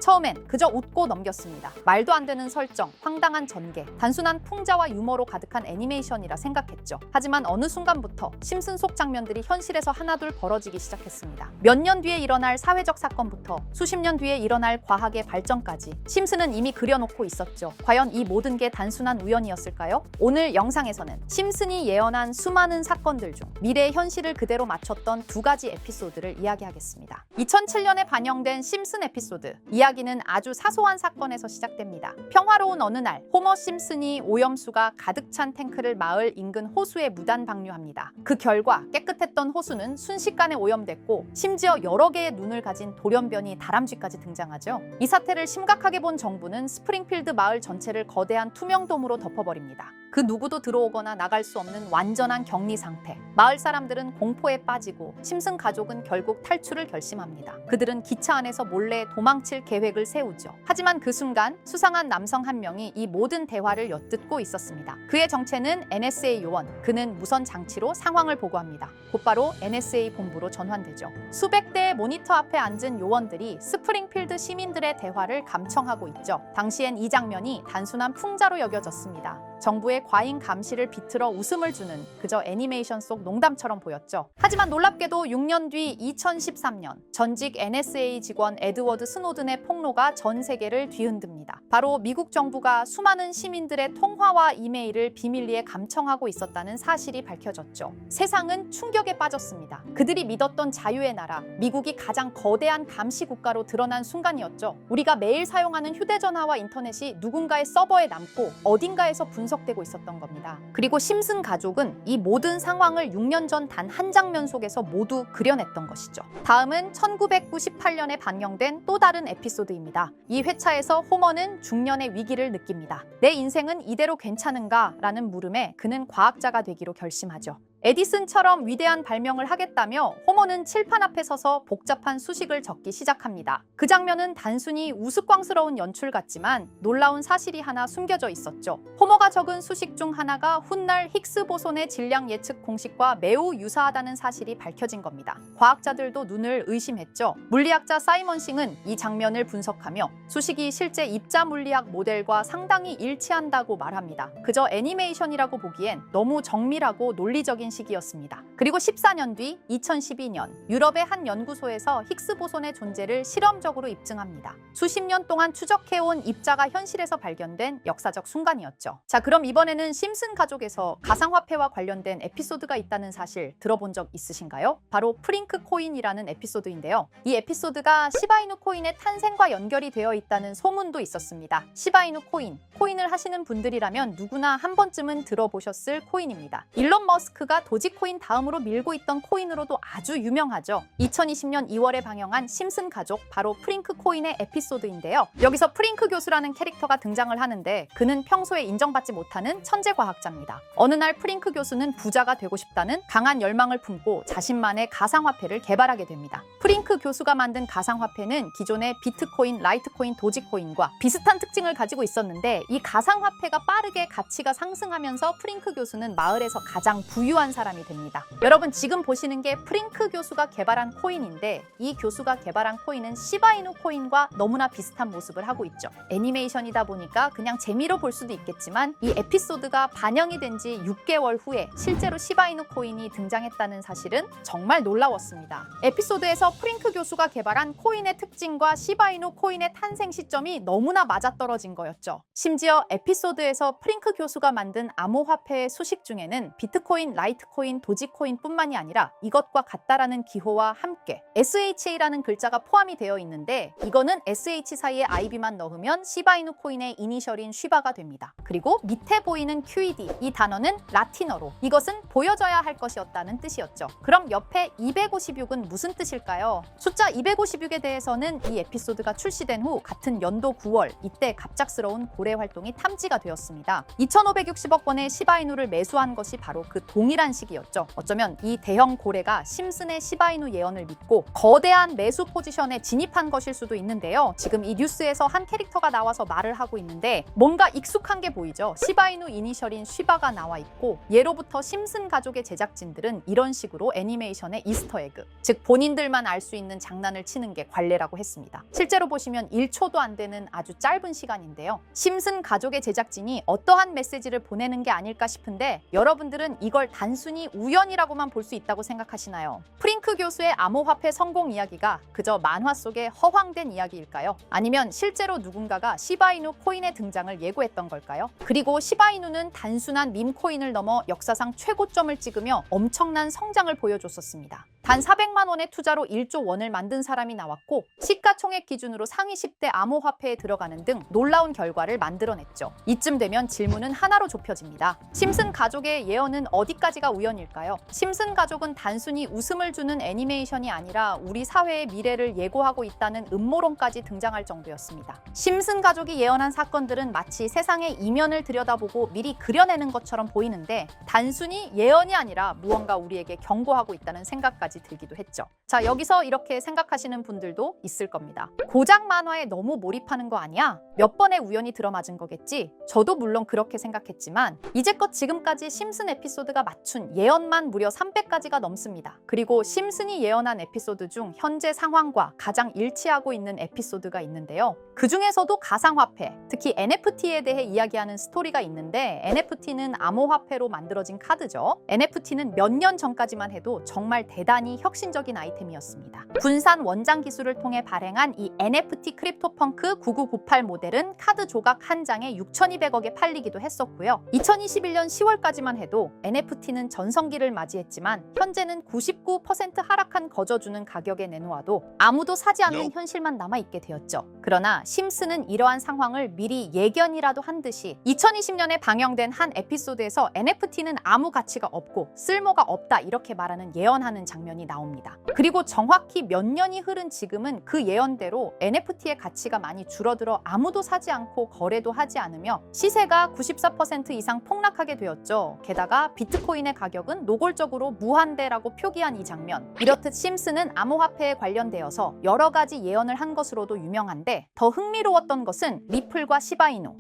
처음엔 그저 웃고 넘겼습니다. 말도 안 되는 설정, 황당한 전개, 단순한 풍자와 유머로 가득한 애니메이션이라 생각했죠. 하지만 어느 순간부터 심슨 속 장면들이 현실에서 하나둘 벌어지기 시작했습니다. 몇 년 뒤에 일어날 사회적 사건부터 수십 년 뒤에 일어날 과학의 발전까지 심슨은 이미 그려놓고 있었죠. 과연 이 모든 게 단순한 우연이었을까요? 오늘 영상에서는 심슨이 예언한 수많은 사건들 중 미래의 현실을 그대로 맞췄던 두 가지 에피소드를 이야기하겠습니다. 2007년에 반영된 심슨 에피소드. 이야기는 아주 사소한 사건에서 시작됩니다. 평화로운 어느 날 호머 심슨이 오염수가 가득 찬 탱크를 마을 인근 호수에 무단 방류합니다. 그 결과 깨끗했던 호수는 순식간에 오염됐고 심지어 여러 개의 눈을 가진 돌연변이 다람쥐까지 등장하죠. 이 사태를 심각하게 본 정부는 스프링필드 마을 전체를 거대한 투명돔으로 덮어버립니다. 그 누구도 들어오거나 나갈 수 없는 완전한 격리 상태. 마을 사람들은 공포에 빠지고 심슨 가족은 결국 탈출을 결심합니다. 그들은 기차 안에서 몰래 도망칠 계획을 세우죠. 하지만 그 순간 수상한 남성 한 명이 이 모든 대화를 엿듣고 있었습니다. 그의 정체는 NSA 요원. 그는 무선 장치로 상황을 보고합니다. 곧바로 NSA 본부로 전환되죠. 수백 대의 모니터 앞에 앉은 요원들이 스프링필드 시민들의 대화를 감청하고 있죠. 당시엔 이 장면이 단순한 풍자로 여겨졌습니다. 정부의 과잉 감시를 비틀어 웃음을 주는 그저 애니메이션 속 농담처럼 보였죠. 하지만 놀랍게도 6년 뒤 2013년 전직 NSA 직원 에드워드 스노든의 폭로가 전 세계를 뒤흔듭니다. 바로 미국 정부가 수많은 시민들의 통화와 이메일을 비밀리에 감청하고 있었다는 사실이 밝혀졌죠. 세상은 충격에 빠졌습니다. 그들이 믿었던 자유의 나라, 미국이 가장 거대한 감시 국가로 드러난 순간이었죠. 우리가 매일 사용하는 휴대전화와 인터넷이 누군가의 서버에 남고 어딘가에서 분석되고 있었던 겁니다. 그리고 심슨 가족은 이 모든 상황을 6년 전 단 한 장면 속에서 모두 그려냈던 것이죠. 다음은 1998년에 반영된 또 다른 에피소드입니다. 이 회차에서 호머는 중년의 위기를 느낍니다. 내 인생은 이대로 괜찮은가? 라는 물음에 그는 과학자가 되기로 결심하죠. 에디슨처럼 위대한 발명을 하겠다며 호머는 칠판 앞에 서서 복잡한 수식을 적기 시작합니다. 그 장면은 단순히 우스꽝스러운 연출 같지만 놀라운 사실이 하나 숨겨져 있었죠. 호머가 적은 수식 중 하나가 훗날 힉스 보손의 질량 예측 공식과 매우 유사하다는 사실이 밝혀진 겁니다. 과학자들도 눈을 의심했죠. 물리학자 사이먼 싱은 이 장면을 분석하며 수식이 실제 입자 물리학 모델과 상당히 일치한다고 말합니다. 그저 애니메이션이라고 보기엔 너무 정밀하고 논리적인 시기였습니다. 그리고 14년 뒤 2012년 유럽의 한 연구소에서 힉스 보손의 존재를 실험적으로 입증합니다. 수십 년 동안 추적해온 입자가 현실에서 발견된 역사적 순간이었죠. 자, 그럼 이번에는 심슨 가족에서 가상화폐와 관련된 에피소드가 있다는 사실 들어본 적 있으신가요? 바로 프링크 코인이라는 에피소드인데요. 이 에피소드가 시바이누 코인의 탄생과 연결이 되어 있다는 소문도 있었습니다. 시바이누 코인, 코인을 하시는 분들이라면 누구나 한 번쯤은 들어보셨을 코인입니다. 일론 머스크가 도지코인 다음으로 밀고 있던 코인으로도 아주 유명하죠. 2020년 2월에 방영한 심슨 가족, 바로 프링크 코인의 에피소드인데요. 여기서 프링크 교수라는 캐릭터가 등장을 하는데 그는 평소에 인정받지 못하는 천재 과학자입니다. 어느 날 프링크 교수는 부자가 되고 싶다는 강한 열망을 품고 자신만의 가상화폐를 개발하게 됩니다. 프링크 교수가 만든 가상화폐는 기존의 비트코인, 라이트코인, 도지코인과 비슷한 특징을 가지고 있었는데 이 가상화폐가 빠르게 가치가 상승하면서 프링크 교수는 마을에서 가장 부유한 사람이 됩니다. 여러분, 지금 보시는 게 프링크 교수가 개발한 코인인데 이 교수가 개발한 코인은 시바이누 코인과 너무나 비슷한 모습을 하고 있죠. 애니메이션이다 보니까 그냥 재미로 볼 수도 있겠지만 이 에피소드가 반영이 된 지 6개월 후에 실제로 시바이누 코인이 등장했다는 사실은 정말 놀라웠습니다. 에피소드에서 프링크 교수가 개발한 코인의 특징과 시바이누 코인의 탄생 시점이 너무나 맞아떨어진 거였죠. 심지어 에피소드에서 프링크 교수가 만든 암호화폐의 수식 중에는 비트코인, 라이트코인, 도지코인 뿐만이 아니라 이것과 같다라는 기호와 함께 SHA라는 글자가 포함이 되어 있는데 이거는 SH 사이에 IB만 넣으면 시바이누 코인의 이니셜인 쉬바가 됩니다. 그리고 밑에 보이는 QED, 이 단어는 라틴어로 이것은 보여져야 할 것이었다는 뜻이었죠. 그럼 옆에 256은 무슨 뜻일까요? 숫자 256에 대해서는 이 에피소드가 출시된 후 같은 연도 9월 이때 갑작스러운 고래 활동이 탐지가 되었습니다. 2,560억 원의 시바이누를 매수한 것이 바로 그 동일한 위대한 시기였죠. 어쩌면 이 대형 고래가 심슨의 시바이누 예언을 믿고 거대한 매수 포지션에 진입한 것일 수도 있는데요. 지금 이 뉴스에서 한 캐릭터가 나와서 말을 하고 있는데 뭔가 익숙한 게 보이죠. 시바이누 이니셜인 쉬바가 나와 있고 예로부터 심슨 가족의 제작진들은 이런 식으로 애니메이션의 이스터에그, 즉 본인들만 알 수 있는 장난을 치는 게 관례라고 했습니다. 실제로 보시면 1초도 안 되는 아주 짧은 시간인데요. 심슨 가족의 제작진이 어떠한 메시지를 보내는 게 아닐까 싶은데 여러분들은 이걸 단순히 우연이라고만 볼 수 있다고 생각하시나요? 프링크 교수의 암호화폐 성공 이야기가 그저 만화 속의 허황된 이야기일까요? 아니면 실제로 누군가가 시바이누 코인의 등장을 예고했던 걸까요? 그리고 시바이누는 단순한 밈 코인을 넘어 역사상 최고점을 찍으며 엄청난 성장을 보여줬었습니다. 단 400만 원의 투자로 1조 원을 만든 사람이 나왔고 시가총액 기준으로 상위 10대 암호화폐에 들어가는 등 놀라운 결과를 만들어냈죠. 이쯤 되면 질문은 하나로 좁혀집니다. 심슨 가족의 예언은 어디까지가 우연일까요? 심슨 가족은 단순히 웃음을 주는 애니메이션이 아니라 우리 사회의 미래를 예고하고 있다는 음모론까지 등장할 정도였습니다. 심슨 가족이 예언한 사건들은 마치 세상의 이면을 들여다보고 미리 그려내는 것처럼 보이는데 단순히 예언이 아니라 무언가 우리에게 경고하고 있다는 생각까지 들기도 했죠. 자, 여기서 이렇게 생각하시는 분들도 있을 겁니다. 고작 만화에 너무 몰입하는 거 아니야? 몇 번의 우연이 들어맞은 거겠지? 저도 물론 그렇게 생각했지만 이제껏 지금까지 심슨 에피소드가 맞춘 예언만 무려 300가지가 넘습니다. 그리고 심슨이 예언한 에피소드 중 현재 상황과 가장 일치하고 있는 에피소드가 있는데요. 그 중에서도 가상화폐, 특히 NFT에 대해 이야기하는 스토리가 있는데 NFT는 암호화폐로 만들어진 카드죠. NFT는 몇 년 전까지만 해도 정말 대단히 혁신적인 아이템이었습니다. 분산 원장 기술을 통해 발행한 이 NFT 크립토펑크 9998 모델은 카드 조각 한 장에 6,200억에 팔리기도 했었고요. 2021년 10월까지만 해도 NFT는 전성기를 맞이했지만 현재는 99% 하락한 거저주는 가격에 내놓아도 아무도 사지 않는 현실만 남아있게 되었죠. 그러나 심슨은 이러한 상황을 미리 예견이라도 한 듯이 2020년에 방영된 한 에피소드에서 NFT는 아무 가치가 없고 쓸모가 없다 이렇게 말하는 예언하는 장면이 나옵니다. 그리고 정확히 몇 년이 흐른 지금은 그 예언대로 NFT의 가치가 많이 줄어들어 아무도 사지 않고 거래도 하지 않으며 시세가 94% 이상 폭락하게 되었죠. 게다가 비트코인의 가격은 노골적으로 무한대라고 표기한 이 장면. 이렇듯 심슨은 암호화폐에 관련되어서 여러 가지 예언을 한 것으로도 유명한데 더 흥미로웠던 것은 리플과 시바이누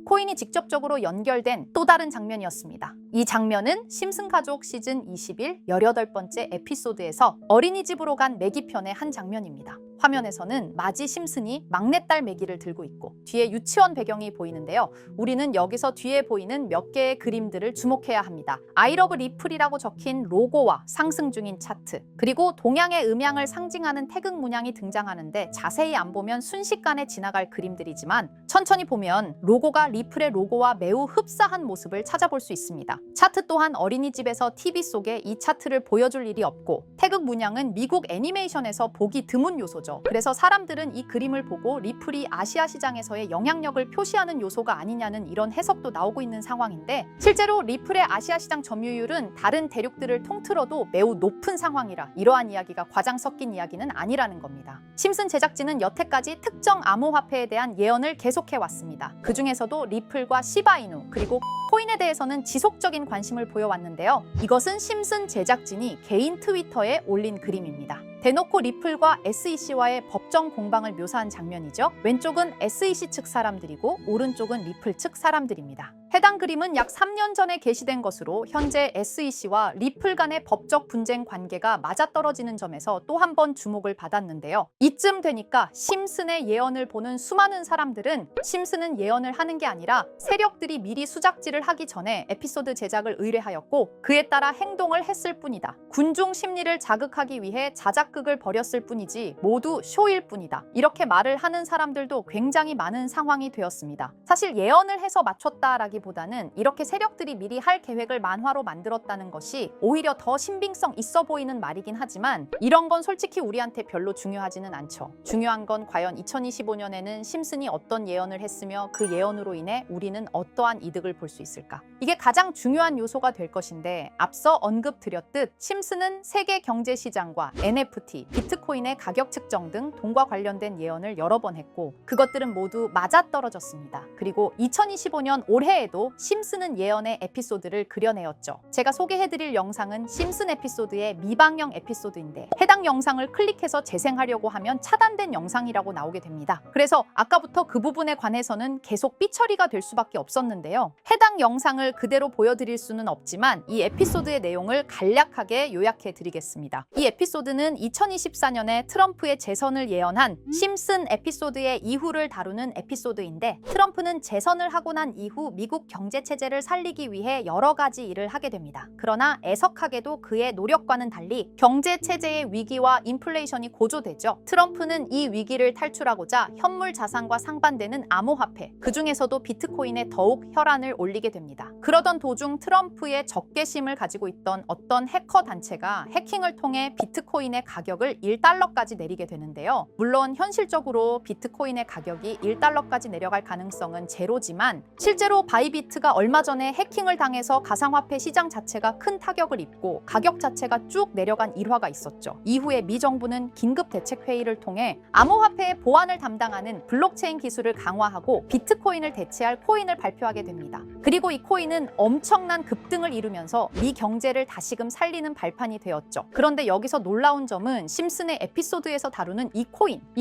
코인이 직접적으로 연결된 또 다른 장면이었습니다. 이 장면은 심슨 가족 시즌 21 18번째 에피소드에서 어린이집으로 간 매기 편의 한 장면입니다. 화면에서는 마지 심슨이 막내딸 매기를 들고 있고 뒤에 유치원 배경이 보이는데요. 우리는 여기서 뒤에 보이는 몇 개의 그림들을 주목해야 합니다. I love 리플이라고 적힌 로고와 상승 중인 차트, 그리고 동양의 음양을 상징하는 태극 문양이 등장하는데 자세히 안 보면 순식간에 지나갈 그림들이지만 천천히 보면 로고가 리플의 로고와 매우 흡사한 모습을 찾아볼 수 있습니다. 차트 또한 어린이집에서 TV 속에 이 차트를 보여줄 일이 없고 태극 문양은 미국 애니메이션에서 보기 드문 요소죠. 그래서 사람들은 이 그림을 보고 리플이 아시아 시장에서의 영향력을 표시하는 요소가 아니냐는 이런 해석도 나오고 있는 상황인데 실제로 리플의 아시아 시장 점유율은 다른 대륙들을 통틀어도 매우 높은 상황이라 이러한 이야기가 과장 섞인 이야기는 아니라는 겁니다. 심슨 제작진은 여태까지 특정 암호화폐에 대한 예언을 계속해왔습니다. 그 중에서도 리플과 시바이누 그리고 코인에 대해서는 지속적인 관심을 보여왔는데요. 이것은 심슨 제작진이 개인 트위터에 올린 그림입니다. 대놓고 리플과 SEC와의 법정 공방을 묘사한 장면이죠. 왼쪽은 SEC 측 사람들이고 오른쪽은 리플 측 사람들입니다. 해당 그림은 약 3년 전에 게시된 것으로 현재 SEC와 리플 간의 법적 분쟁 관계가 맞아떨어지는 점에서 또 한 번 주목을 받았는데요. 이쯤 되니까 심슨의 예언을 보는 수많은 사람들은 심슨은 예언을 하는 게 아니라 세력들이 미리 수작질을 하기 전에 에피소드 제작을 의뢰하였고 그에 따라 행동을 했을 뿐이다. 군중 심리를 자극하기 위해 자작극을 벌였을 뿐이지 모두 쇼일 뿐이다. 이렇게 말을 하는 사람들도 굉장히 많은 상황이 되었습니다. 사실 예언을 해서 맞췄다라기보다는 이렇게 세력들이 미리 할 계획을 만화로 만들었다는 것이 오히려 더 신빙성 있어 보이는 말이긴 하지만 이런 건 솔직히 우리한테 별로 중요하지는 않죠. 중요한 건 과연 2025년에는 심슨이 어떤 예언을 했으며 그 예언으로 인해 우리는 어떠한 이득을 볼 수 있을까? 이게 가장 중요한 요소가 될 것인데 앞서 언급드렸듯 심슨은 세계 경제 시장과 NFT, 비트코인의 가격 측정 등 돈과 관련된 예언을 여러 번 했고 그것들은 모두 맞아떨어졌습니다. 그리고 2025년 올해에도 후에도 심슨은 예언의 에피소드를 그려내었죠. 제가 소개해드릴 영상은 심슨 에피소드의 미방영 에피소드인데 해당 영상을 클릭해서 재생하려고 하면 차단된 영상이라고 나오게 됩니다. 그래서 아까부터 그 부분에 관해서는 계속 삐처리가 될 수밖에 없었는데요. 해당 영상을 그대로 보여드릴 수는 없지만 이 에피소드의 내용을 간략하게 요약해 드리겠습니다. 이 에피소드는 2024년에 트럼프의 재선을 예언한 심슨 에피소드의 이후를 다루는 에피소드인데, 트럼프는 재선을 하고 난 이후 미국 경제 체제를 살리기 위해 여러 가지 일을 하게 됩니다. 그러나 애석하게도 그의 노력과는 달리 경제 체제의 위기와 인플레이션이 고조되죠. 트럼프는 이 위기를 탈출하고자 현물 자산과 상반되는 암호화폐, 그 중에서도 비트코인에 더욱 혈안을 올리게 됩니다. 그러던 도중 트럼프의 적개심을 가지고 있던 어떤 해커 단체가 해킹을 통해 비트코인의 가격을 1달러까지 내리게 되는데요. 물론 현실적으로 비트코인의 가격이 1달러까지 내려갈 가능성은 제로지만, 실제로 바이비트가 얼마 전에 해킹을 당해서 가상화폐 시장 자체가 큰 타격을 입고 가격 자체가 쭉 내려간 일화가 있었죠. 이후에 미 정부는 긴급 대책 회의를 통해 암호화폐의 보안을 담당하는 블록체인 기술을 강화하고 비트코인을 대체할 코인을 발표하게 됩니다. 그리고 이 코인은 엄청난 급등을 이루면서 미 경제를 다시금 살리는 발판이 되었죠. 그런데 여기서 놀라운 점은 심슨의 에피소드에서 다루는 이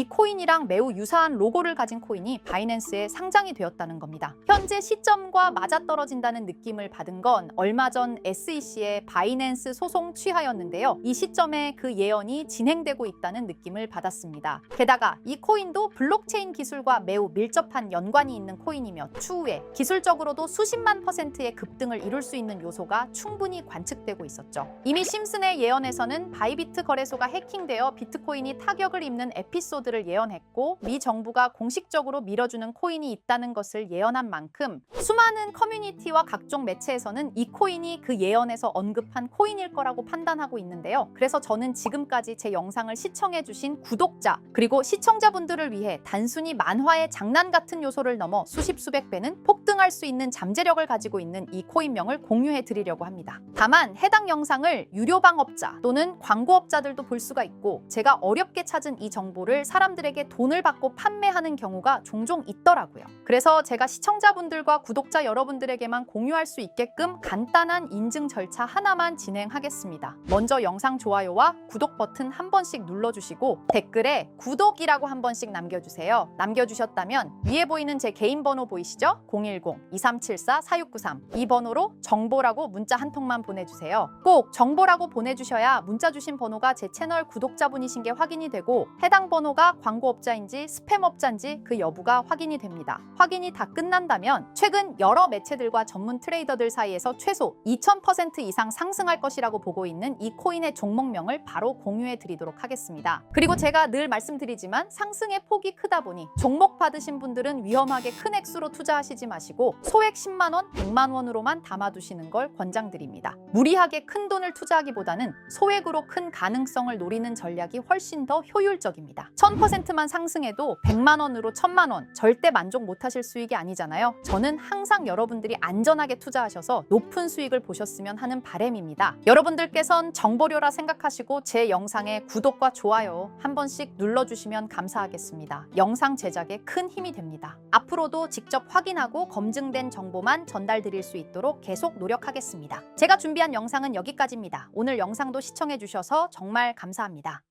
코인이랑 매우 유사한 로고를 가진 코인이 바이낸스에 상장이 되었다는 겁니다. 현재 시점과 맞아떨어진다는 느낌을 받은 건 얼마 전 SEC의 바이낸스 소송 취하였는데요. 이 시점에 그 예언이 진행되고 있다는 느낌을 받았습니다. 게다가 이 코인도 블록체인 기술과 매우 밀접한 연관이 있는 코인이며 추후에 기술적으로도 수십만 %의 급등을 이룰 수 있는 요소가 충분히 관측되고 있었죠. 이미 심슨의 예언에서는 바이비트 거래소가 해킹되어 비트코인이 타격을 입는 에피소드를 예언했고, 미 정부가 공식적으로 밀어주는 코인이 있다는 것을 예언한 만큼 수많은 커뮤니티와 각종 매체에서는 이 코인이 그 예언에서 언급한 코인일 거라고 판단하고 있는데요. 그래서 저는 지금까지 제 영상을 시청해주신 구독자 그리고 시청자분들을 위해 단순히 만화의 장난 같은 요소를 넘어 수십 수백 배는 폭등할 수 있는 잠재력을 가지고 있는 이 코인명을 공유해 드리려고 합니다. 다만 해당 영상을 유료 방업자 또는 광고업자들도 볼 수가 있고, 제가 어렵게 찾은 이 정보를 사람들에게 돈을 받고 판매하는 경우가 종종 있더라고요. 그래서 제가 시청자분들과 구독자 여러분들에게만 공유할 수 있게끔 간단한 인증 절차 하나만 진행하겠습니다. 먼저 영상 좋아요와 구독 버튼 한 번씩 눌러주시고 댓글에 구독이라고 한 번씩 남겨주세요. 남겨주셨다면 위에 보이는 제 개인 번호 보이시죠? 010-2374-4693, 이 번호로 정보라고 문자 한 통만 보내주세요. 꼭 정보라고 보내주셔야 문자 주신 번호가 제 채널 구독자분이신 게 확인이 되고, 해당 번호가 광고업자인지 스팸업자인지 그 여부가 확인이 됩니다. 확인이 다 끝난다면 최근 여러 매체들과 전문 트레이더들 사이에서 최소 2000% 이상 상승할 것이라고 보고 있는 이 코인의 종목명을 바로 공유해 드리도록 하겠습니다. 그리고 제가 늘 말씀드리지만 상승의 폭이 크다 보니 종목 받으신 분들은 위험하게 큰 액수로 투자하시지 마시고 소액 10만 원, 100만 원으로만 담아두시는 걸 권장드립니다. 무리하게 큰 돈을 투자하기보다는 소액으로 큰 가능성을 노리는 전략이 훨씬 더 효율적입니다. 1000%만 상승해도 100만 원으로 1000만 원 절대 만족 못하실 수익이 아니잖아요. 저는 항상 여러분들이 안전하게 투자하셔서 높은 수익을 보셨으면 하는 바람입니다. 여러분들께선 정보료라 생각하시고 제 영상에 구독과 좋아요 한 번씩 눌러주시면 감사하겠습니다. 영상 제작에 큰 힘이 됩니다. 앞으로도 직접 확인하고 검증된 정보만 전달드릴 수 있도록 계속 노력하겠습니다. 제가 준비한 영상은 여기까지입니다. 오늘 영상도 시청해주셔서 정말 감사합니다.